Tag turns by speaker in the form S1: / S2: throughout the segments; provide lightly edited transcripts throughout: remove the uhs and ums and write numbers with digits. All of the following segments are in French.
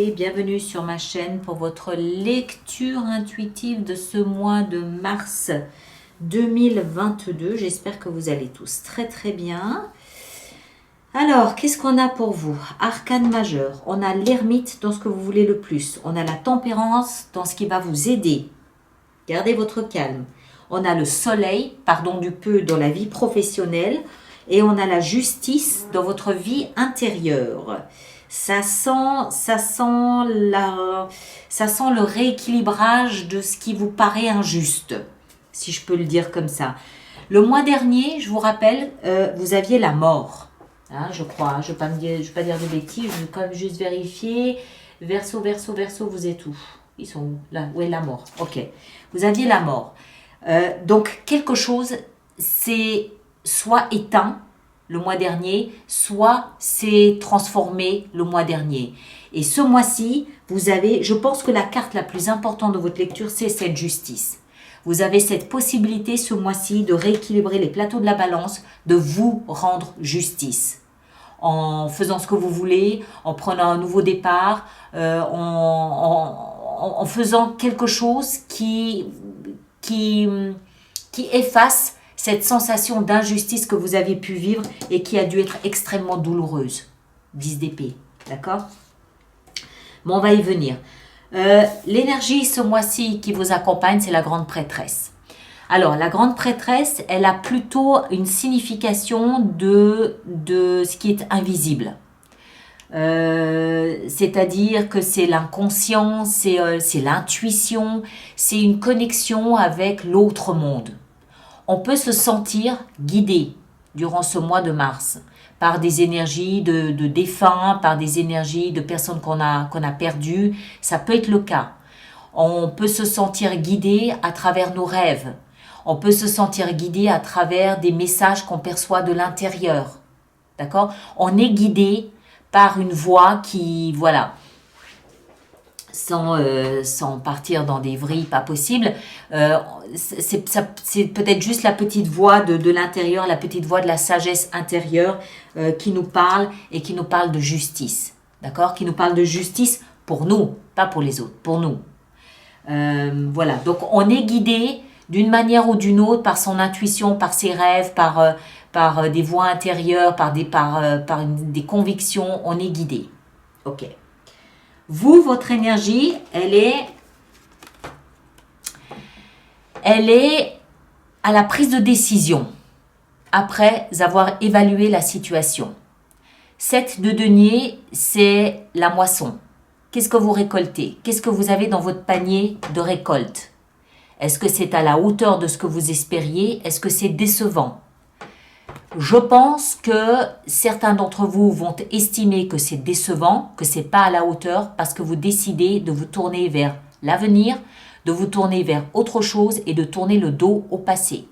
S1: santé, bienvenue sur ma chaîne pour votre lecture intuitive de ce mois de mars 2022. J'espère que vous allez tous très très bien. Alors, qu'est-ce qu'on a pour vous? Arcane majeur, on a l'ermite dans ce que vous voulez le plus. On a la tempérance dans ce qui va vous aider. Gardez votre calme. On a le soleil, pardon du peu, dans la vie professionnelle. Et on a la justice dans votre vie intérieure. Ça sent le rééquilibrage de ce qui vous paraît injuste, si je peux le dire comme ça. Le mois dernier, je vous rappelle, vous aviez la mort, hein, je crois. Je ne vais pas dire de bêtises, je vais quand même juste vérifier. Verseau, vous êtes où? Ils sont où? Là, où est la mort? Ok. Vous aviez la mort. Donc, quelque chose, c'est soit éteint le mois dernier, soit c'est transformé le mois dernier. Et ce mois-ci, vous avez, je pense que la carte la plus importante de votre lecture, c'est cette justice. Vous avez cette possibilité ce mois-ci de rééquilibrer les plateaux de la balance, de vous rendre justice. En faisant ce que vous voulez, en prenant un nouveau départ, en faisant quelque chose qui efface cette sensation d'injustice que vous avez pu vivre et qui a dû être extrêmement douloureuse. 10 d'épée, d'accord? Bon, on va y venir. L'énergie ce mois-ci qui vous accompagne, c'est la grande prêtresse. Alors, la grande prêtresse, elle a plutôt une signification de ce qui est invisible. C'est-à-dire que c'est l'inconscient, c'est l'intuition, c'est une connexion avec l'autre monde. On peut se sentir guidé durant ce mois de mars par des énergies de défunts, par des énergies de personnes qu'on a perdues. Ça peut être le cas. On peut se sentir guidé à travers nos rêves. On peut se sentir guidé à travers des messages qu'on perçoit de l'intérieur. D'accord? On est guidé par une voix qui, voilà, sans partir dans des vrilles pas possibles, c'est peut-être juste la petite voix de l'intérieur, la petite voix de la sagesse intérieure qui nous parle et qui nous parle de justice, d'accord? Qui nous parle de justice pour nous, pas pour les autres, pour nous. Voilà, donc on est guidé d'une manière ou d'une autre par son intuition, par ses rêves, par des voix intérieures, par des convictions, on est guidé. Ok. Vous, votre énergie, elle est à la prise de décision après avoir évalué la situation. 7 de denier, c'est la moisson. Qu'est-ce que vous récoltez? Qu'est-ce que vous avez dans votre panier de récolte? Est-ce que c'est à la hauteur de ce que vous espériez? Est-ce que c'est décevant? Je pense que certains d'entre vous vont estimer que c'est décevant, que c'est pas à la hauteur parce que vous décidez de vous tourner vers l'avenir, de vous tourner vers autre chose et de tourner le dos au passé.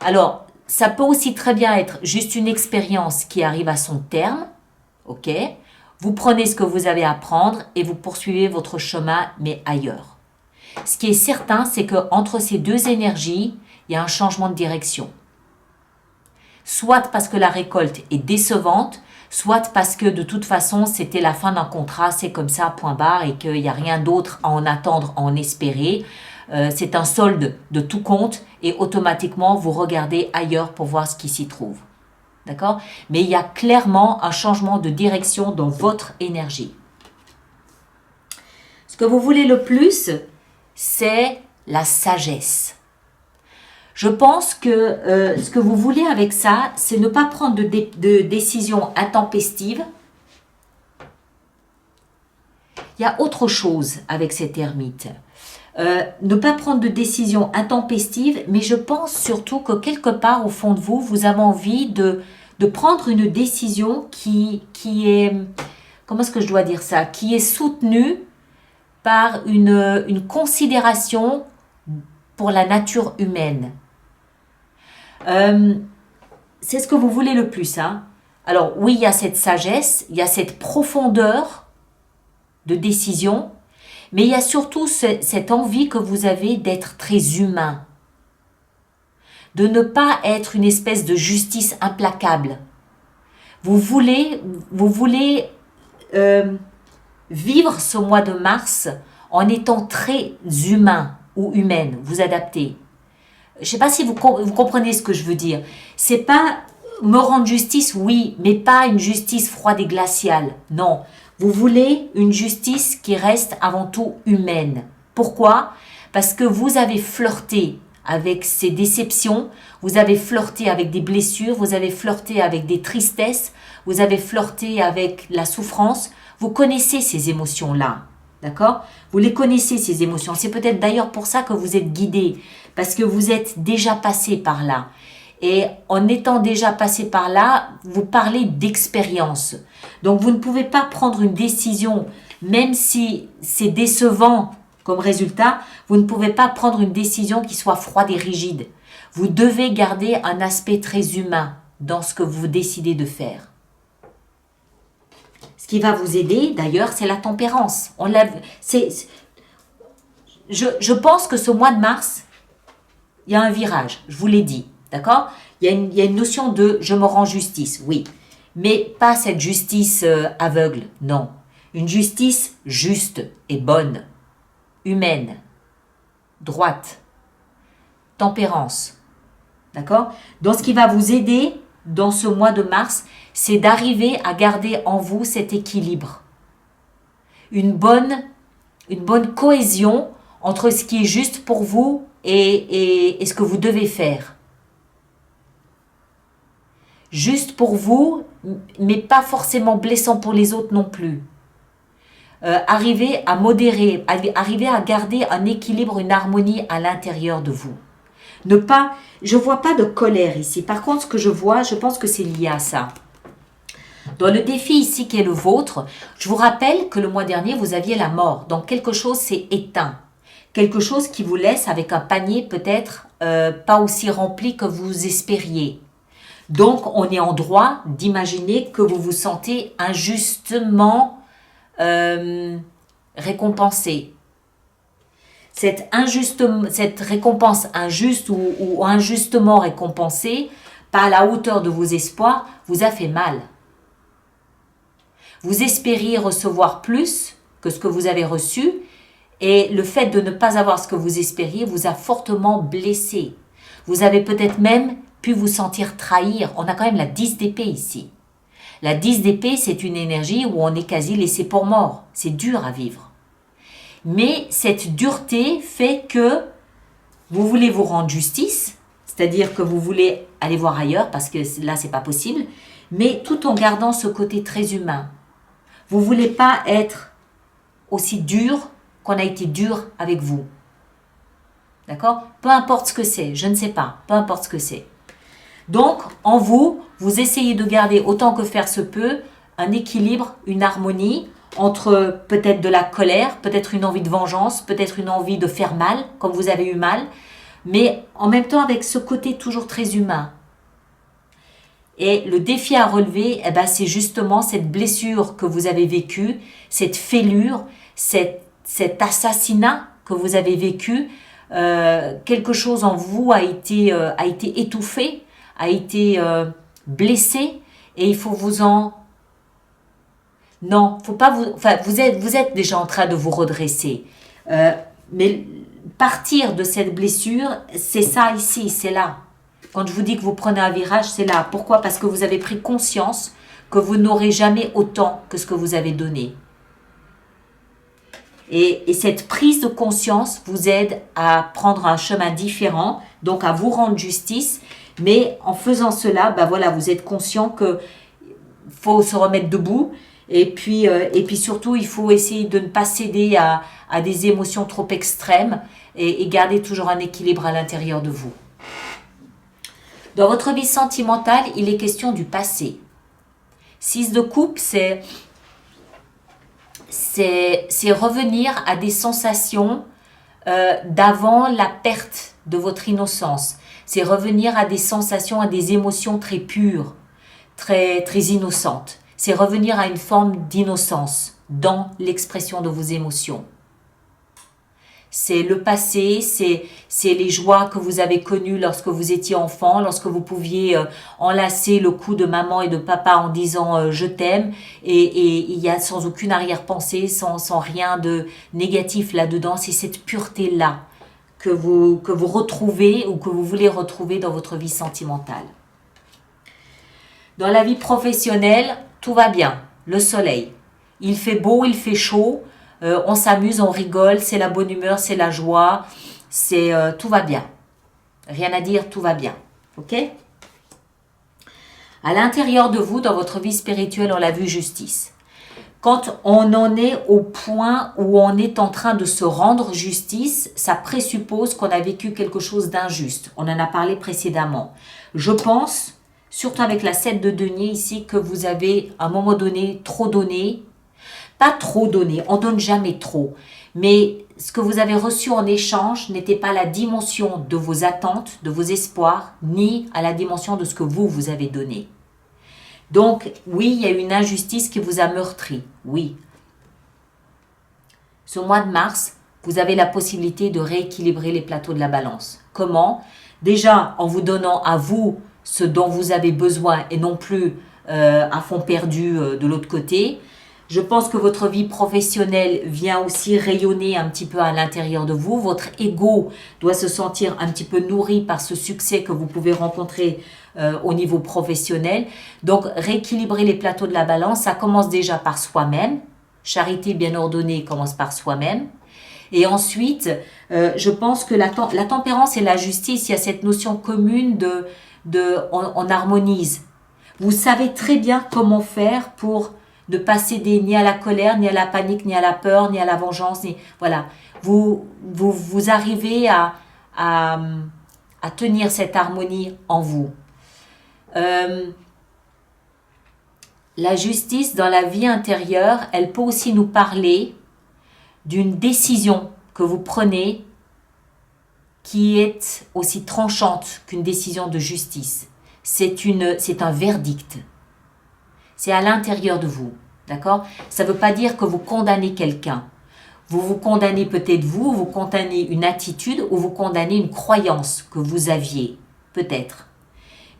S1: Alors, ça peut aussi très bien être juste une expérience qui arrive à son terme, ok? Vous prenez ce que vous avez à prendre et vous poursuivez votre chemin, mais ailleurs. Ce qui est certain, c'est qu'entre ces deux énergies, il y a un changement de direction. Soit parce que la récolte est décevante, soit parce que de toute façon, c'était la fin d'un contrat, c'est comme ça, point barre, et qu'il n'y a rien d'autre à en attendre, à en espérer. C'est un solde de tout compte, et automatiquement, vous regardez ailleurs pour voir ce qui s'y trouve. D'accord? Mais il y a clairement un changement de direction dans votre énergie. Ce que vous voulez le plus, c'est la sagesse. Je pense que ce que vous voulez avec ça, c'est ne pas prendre de décisions intempestives. Il y a autre chose avec cette ermite. Ne pas prendre de décisions intempestives, mais je pense surtout que quelque part au fond de vous, vous avez envie de prendre une décision qui est, comment est-ce que je dois dire ça, qui est soutenue par une considération pour la nature humaine. C'est ce que vous voulez le plus, hein? Alors oui, il y a cette sagesse, il y a cette profondeur de décision, mais il y a surtout cette envie que vous avez d'être très humain, de ne pas être une espèce de justice implacable. Vous voulez vivre ce mois de mars en étant très humain ou humaine, vous adapter. Je ne sais pas si vous comprenez ce que je veux dire. C'est pas me rendre justice, oui, mais pas une justice froide et glaciale. Non, vous voulez une justice qui reste avant tout humaine. Pourquoi? Parce que vous avez flirté avec ces déceptions, vous avez flirté avec des blessures, vous avez flirté avec des tristesses, vous avez flirté avec la souffrance. Vous connaissez ces émotions-là, d'accord? Vous les connaissez, ces émotions. C'est peut-être d'ailleurs pour ça que vous êtes guidé, parce que vous êtes déjà passé par là. Et en étant déjà passé par là, vous parlez d'expérience. Donc vous ne pouvez pas prendre une décision, même si c'est décevant comme résultat, vous ne pouvez pas prendre une décision qui soit froide et rigide. Vous devez garder un aspect très humain dans ce que vous décidez de faire. Ce qui va vous aider, d'ailleurs, c'est la tempérance. Je pense que ce mois de mars, il y a un virage, je vous l'ai dit, d'accord? Il y a une notion de « je me rends justice », oui. Mais pas cette justice aveugle, non. Une justice juste et bonne, humaine, droite, tempérance, d'accord? Donc, ce qui va vous aider dans ce mois de mars, c'est d'arriver à garder en vous cet équilibre. Une bonne cohésion entre ce qui est juste pour vous et ce que vous devez faire. Juste pour vous, mais pas forcément blessant pour les autres non plus. Arriver à modérer, arriver à garder un équilibre, une harmonie à l'intérieur de vous. Je vois pas de colère ici. Par contre, ce que je vois, je pense que c'est lié à ça. Dans le défi ici qui est le vôtre, je vous rappelle que le mois dernier, vous aviez la mort. Donc, quelque chose s'est éteint. Quelque chose qui vous laisse avec un panier peut-être pas aussi rempli que vous espériez. Donc, on est en droit d'imaginer que vous vous sentez injustement récompensé. Cette récompense injuste ou injustement récompensée, pas à la hauteur de vos espoirs, vous a fait mal. Vous espériez recevoir plus que ce que vous avez reçu et le fait de ne pas avoir ce que vous espériez vous a fortement blessé. Vous avez peut-être même pu vous sentir trahir. On a quand même la 10 d'épée ici. La 10 d'épée, c'est une énergie où on est quasi laissé pour mort. C'est dur à vivre. Mais cette dureté fait que vous voulez vous rendre justice, c'est-à-dire que vous voulez aller voir ailleurs parce que là, c'est pas possible, mais tout en gardant ce côté très humain. Vous ne voulez pas être aussi dur qu'on a été dur avec vous. D'accord? Peu importe ce que c'est, je ne sais pas, peu importe ce que c'est. Donc, en vous, vous essayez de garder autant que faire se peut un équilibre, une harmonie entre peut-être de la colère, peut-être une envie de vengeance, peut-être une envie de faire mal, comme vous avez eu mal, mais en même temps avec ce côté toujours très humain. Et le défi à relever, c'est justement cette blessure que vous avez vécue, cette fêlure, cet assassinat que vous avez vécu. Quelque chose en vous a été étouffé, a été blessé, et il faut vous en... Non, faut pas vous... Enfin, vous êtes déjà en train de vous redresser. Mais partir de cette blessure, c'est ça ici, c'est là. Quand je vous dis que vous prenez un virage, c'est là. Pourquoi? Parce que vous avez pris conscience que vous n'aurez jamais autant que ce que vous avez donné. Et cette prise de conscience vous aide à prendre un chemin différent, donc à vous rendre justice. Mais en faisant cela, voilà, vous êtes conscient qu'il faut se remettre debout. Et puis surtout, il faut essayer de ne pas céder à des émotions trop extrêmes et garder toujours un équilibre à l'intérieur de vous. Dans votre vie sentimentale, il est question du passé. 6 de coupe, c'est revenir à des sensations d'avant la perte de votre innocence. C'est revenir à des sensations, à des émotions très pures, très, très innocentes. C'est revenir à une forme d'innocence dans l'expression de vos émotions. c'est le passé, c'est les joies que vous avez connues lorsque vous étiez enfant, lorsque vous pouviez enlacer le cou de maman et de papa en disant je t'aime, et il y a sans aucune arrière-pensée, sans rien de négatif là-dedans, c'est cette pureté-là que vous retrouvez ou que vous voulez retrouver dans votre vie sentimentale. Dans la vie professionnelle, tout va bien, le soleil. Il fait beau, il fait chaud, on s'amuse, on rigole, c'est la bonne humeur, c'est la joie, tout va bien. Rien à dire, tout va bien. Ok? À l'intérieur de vous, dans votre vie spirituelle, on l'a vu, justice. Quand on en est au point où on est en train de se rendre justice, ça présuppose qu'on a vécu quelque chose d'injuste. On en a parlé précédemment. Je pense, surtout avec la 7 de denier ici, que vous avez à un moment donné trop donné. Pas trop donné, on donne jamais trop. Mais ce que vous avez reçu en échange n'était pas la dimension de vos attentes, de vos espoirs, ni à la dimension de ce que vous avez donné. Donc, oui, il y a une injustice qui vous a meurtri, oui. Ce mois de mars, vous avez la possibilité de rééquilibrer les plateaux de la balance. Comment? Déjà, en vous donnant à vous ce dont vous avez besoin et non plus à fond perdu de l'autre côté. Je pense que votre vie professionnelle vient aussi rayonner un petit peu à l'intérieur de vous. Votre ego doit se sentir un petit peu nourri par ce succès que vous pouvez rencontrer au niveau professionnel. Donc, rééquilibrer les plateaux de la balance, ça commence déjà par soi-même. Charité bien ordonnée commence par soi-même. Et ensuite, je pense que la tempérance et la justice, il y a cette notion commune on harmonise. Vous savez très bien comment faire pour ne pas céder ni à la colère, ni à la panique, ni à la peur, ni à la vengeance. Voilà. Vous arrivez à tenir cette harmonie en vous. La justice dans la vie intérieure, elle peut aussi nous parler d'une décision que vous prenez qui est aussi tranchante qu'une décision de justice. C'est un verdict. C'est à l'intérieur de vous, d'accord? Ça ne veut pas dire que vous condamnez quelqu'un. Vous condamnez peut-être vous condamnez une attitude ou vous condamnez une croyance que vous aviez, peut-être.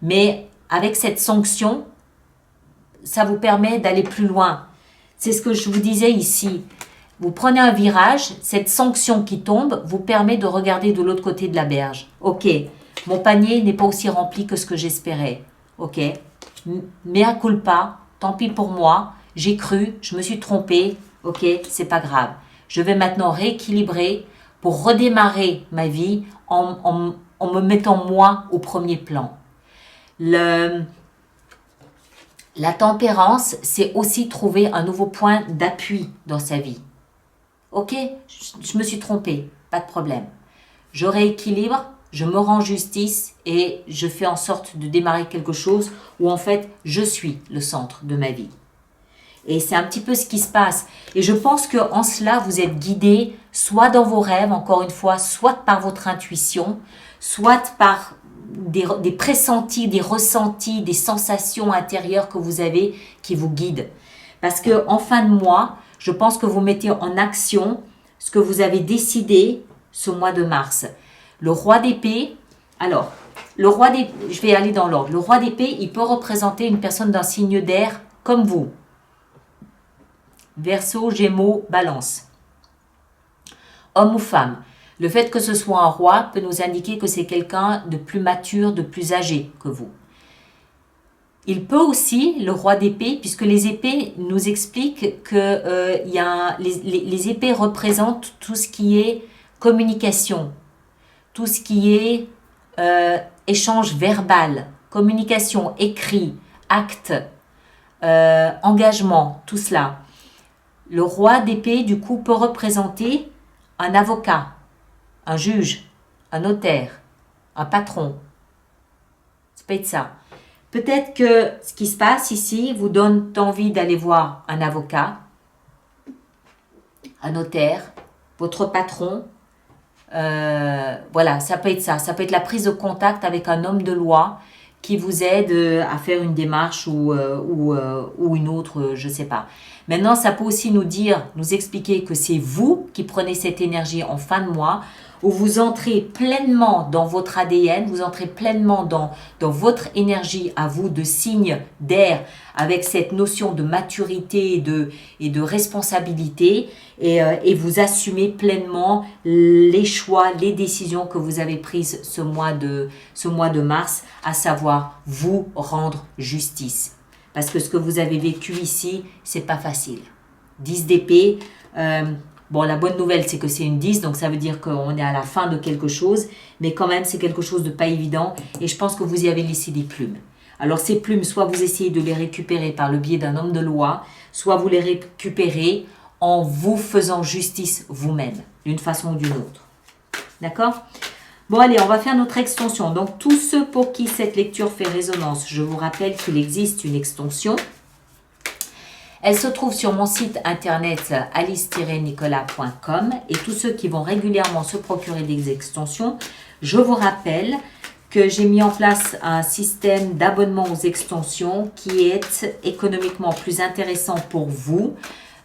S1: Mais avec cette sanction, ça vous permet d'aller plus loin. C'est ce que je vous disais ici. Vous prenez un virage, cette sanction qui tombe vous permet de regarder de l'autre côté de la berge. Ok, mon panier n'est pas aussi rempli que ce que j'espérais. Ok, mea culpa, tant pis pour moi, j'ai cru, je me suis trompée. Ok, c'est pas grave. Je vais maintenant rééquilibrer pour redémarrer ma vie en me mettant moi au premier plan. La tempérance, c'est aussi trouver un nouveau point d'appui dans sa vie. Ok, je me suis trompée, pas de problème. Je rééquilibre, je me rends justice et je fais en sorte de démarrer quelque chose où en fait je suis le centre de ma vie. Et c'est un petit peu ce qui se passe. Et je pense qu'en cela, vous êtes guidé soit dans vos rêves, encore une fois, soit par votre intuition, soit par des pressentis, des ressentis, des sensations intérieures que vous avez qui vous guident. Parce qu'en fin de mois, je pense que vous mettez en action ce que vous avez décidé ce mois de mars. Le roi d'épée, alors, je vais aller dans l'ordre. Le roi d'épée, il peut représenter une personne d'un signe d'air comme vous. Verseau, Gémeaux, Balance. Homme ou femme. Le fait que ce soit un roi peut nous indiquer que c'est quelqu'un de plus mature, de plus âgé que vous. Il peut aussi, le roi d'épée, puisque les épées nous expliquent que les épées représentent tout ce qui est communication, tout ce qui est échange verbal, communication, écrit, acte, engagement, tout cela. Le roi d'épée, du coup, peut représenter un avocat, un juge, un notaire, un patron. Ça peut être ça. Peut-être que ce qui se passe ici vous donne envie d'aller voir un avocat, un notaire, votre patron. Voilà, ça peut être ça. Ça peut être la prise de contact avec un homme de loi qui vous aide à faire une démarche ou une autre, je ne sais pas. Maintenant, ça peut aussi nous expliquer que c'est vous qui prenez cette énergie en fin de mois, où vous entrez pleinement dans votre ADN, vous entrez pleinement dans votre énergie à vous de signe d'air, avec cette notion de maturité et de responsabilité, et vous assumez pleinement les choix, les décisions que vous avez prises ce mois de mars, à savoir vous rendre justice. Parce que ce que vous avez vécu ici, c'est pas facile. 10 d'épée, bon, la bonne nouvelle, c'est que c'est une 10, donc ça veut dire qu'on est à la fin de quelque chose, mais quand même, c'est quelque chose de pas évident, et je pense que vous y avez laissé des plumes. Alors ces plumes, soit vous essayez de les récupérer par le biais d'un homme de loi, soit vous les récupérez en vous faisant justice vous-même, d'une façon ou d'une autre. D'accord ? Bon, allez, on va faire notre extension. Donc, tous ceux pour qui cette lecture fait résonance, je vous rappelle qu'il existe une extension. Elle se trouve sur mon site internet alice-nicolas.com, et tous ceux qui vont régulièrement se procurer des extensions, je vous rappelle que j'ai mis en place un système d'abonnement aux extensions qui est économiquement plus intéressant pour vous,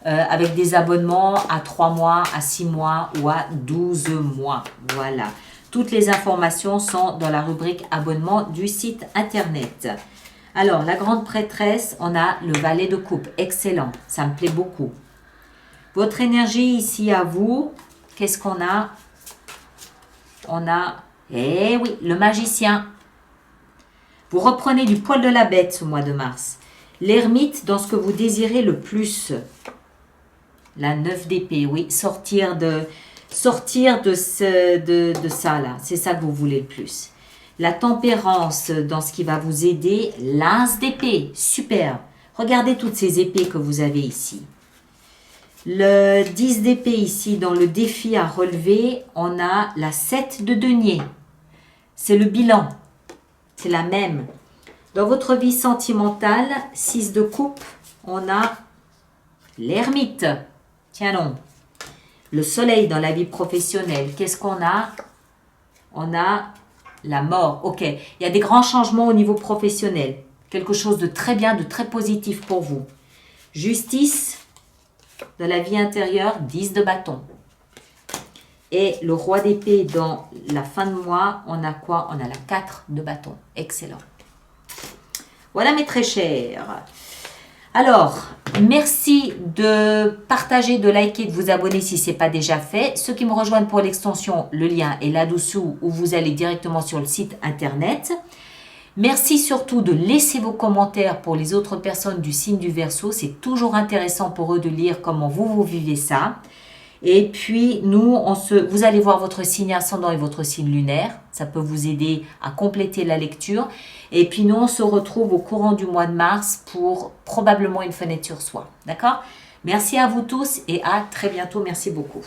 S1: avec des abonnements à 3 mois, à 6 mois ou à 12 mois. Voilà. Toutes les informations sont dans la rubrique abonnement du site internet. Alors, la grande prêtresse, on a le valet de coupe. Excellent, ça me plaît beaucoup. Votre énergie ici à vous, qu'est-ce qu'on a? On a, eh oui, le magicien. Vous reprenez du poil de la bête ce mois de mars. L'ermite dans ce que vous désirez le plus. La 9 d'épée, oui, sortir de ça là, c'est ça que vous voulez le plus. La tempérance dans ce qui va vous aider, l'as d'épée, super. Regardez toutes ces épées que vous avez ici. Le 10 d'épée ici, dans le défi à relever, on a la 7 de denier. C'est le bilan, c'est la même. Dans votre vie sentimentale, 6 de coupe, on a l'ermite. Tiens donc. Le soleil dans la vie professionnelle, qu'est-ce qu'on a? On a la mort. Ok, il y a des grands changements au niveau professionnel. Quelque chose de très bien, de très positif pour vous. Justice dans la vie intérieure, 10 de bâton. Et le roi d'épée dans la fin de mois, on a quoi? On a la 4 de bâton. Excellent. Voilà mes très chers. Alors, merci de partager, de liker, de vous abonner si ce n'est pas déjà fait. Ceux qui me rejoignent pour l'extension, le lien est là-dessous où vous allez directement sur le site internet. Merci surtout de laisser vos commentaires pour les autres personnes du signe du Verseau. C'est toujours intéressant pour eux de lire comment vous vivez ça. Et puis, vous allez voir votre signe ascendant et votre signe lunaire. Ça peut vous aider à compléter la lecture. Et puis, nous, on se retrouve au courant du mois de mars pour probablement une fenêtre sur soi. D'accord? Merci à vous tous et à très bientôt. Merci beaucoup.